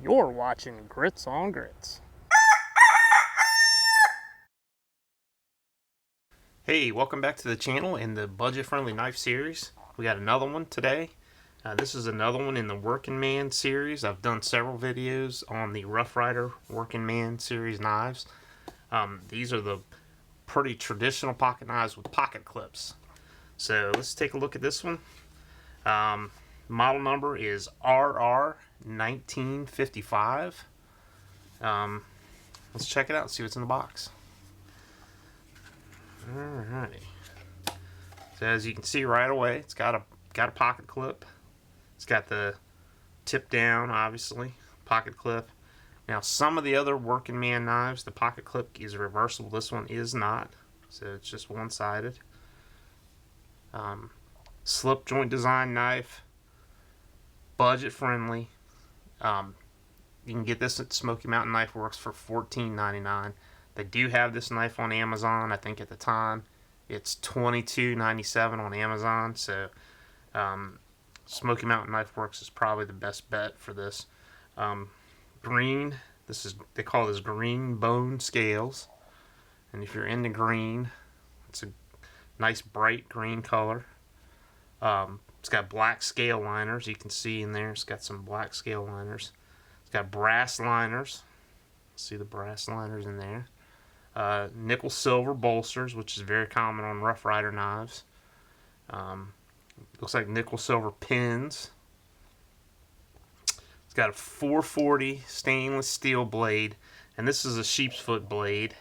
You're watching Grits on Grits. Hey, welcome back to the channel in the budget-friendly knife series. We got another one today. This is another one in the Working Man series. I've done several videos on the Rough Ryder Working Man series knives. These are the pretty traditional pocket knives with pocket clips. So let's take a look at this one. Model number is RR1955. Let's check it out and see what's in the box. Alrighty. So as you can see right away, it's got a pocket clip. It's got the tip down, obviously, pocket clip. Now some of the other Working Man knives, the pocket clip is reversible. This one is not, so it's just one-sided. Slip joint design knife, budget friendly. You can get this at Smoky Mountain Knife Works for $14.99. They do have this knife on Amazon. I think at the time it's $22.97 on Amazon. So Smoky Mountain Knife Works is probably the best bet for this. Green. They call this green bone scales, and if you're into green, it's a nice bright green color. It's got black scale liners. You can see in there it's got some black scale liners. It's got brass liners. See the brass liners in there. Nickel silver bolsters, which is very common on Rough Ryder knives. Looks like nickel silver pins. It's got a 440 stainless steel blade, and this is a sheep's foot blade.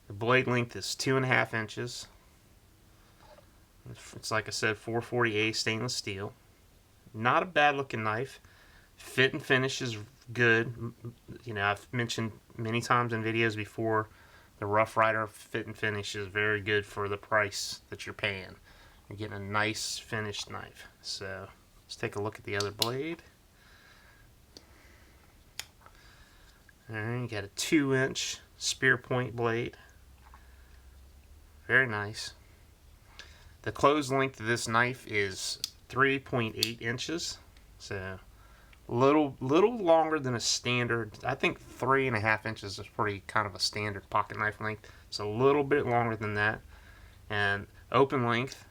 The blade length is 2.5 inches. It's like I said, 440A stainless steel. Not a bad looking knife. Fit and finish is good. You know, I've mentioned many times in videos before, the Rough Ryder fit and finish is very good for the price that you're paying. You're getting a nice finished knife. So let's take a look at the other blade. Alright, you got a 2-inch spear point blade. Very nice. The closed length of this knife is 3.8 inches, so little longer than a standard. I think 3.5 inches is pretty kind of a standard pocket knife length. It's a little bit longer than that. And open length,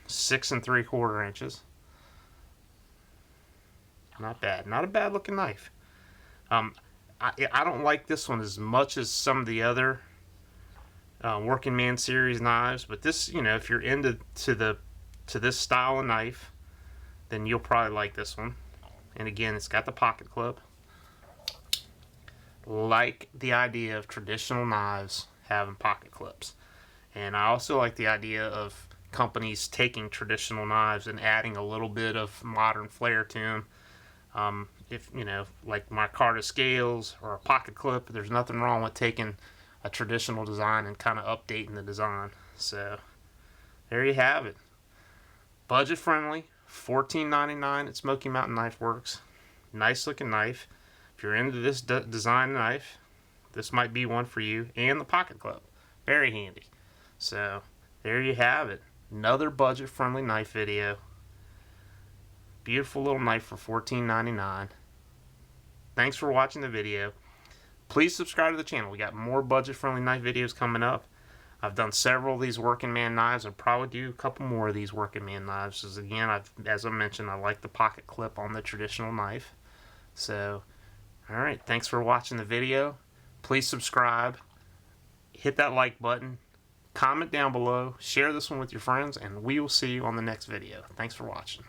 6 3/4 inches. Not bad. Not a bad looking knife. I don't like this one as much as some of the other Working Man series knives, but this, you know, if you're into this style of knife, then you'll probably like this one. And again, it's got the pocket clip. Like the idea of traditional knives having pocket clips, and I also like the idea of companies taking traditional knives and adding a little bit of modern flair to them. If you know, like my Carta scales or a pocket clip, there's nothing wrong with taking a traditional design and kind of updating the design. So there you have it. Budget friendly, $14.99 at Smoky Mountain Knife Works. Nice looking knife. If you're into this design knife, this might be one for you. And the pocket clip, very handy. So there you have it. Another budget friendly knife video. Beautiful little knife for $14.99. Thanks for watching the video. Please subscribe to the channel. We got more budget-friendly knife videos coming up. I've done several of these Working Man knives. I'll probably do a couple more of these Working Man knives. Because again, as I mentioned, I like the pocket clip on the traditional knife. So, alright, thanks for watching the video. Please subscribe. Hit that like button. Comment down below. Share this one with your friends. And we will see you on the next video. Thanks for watching.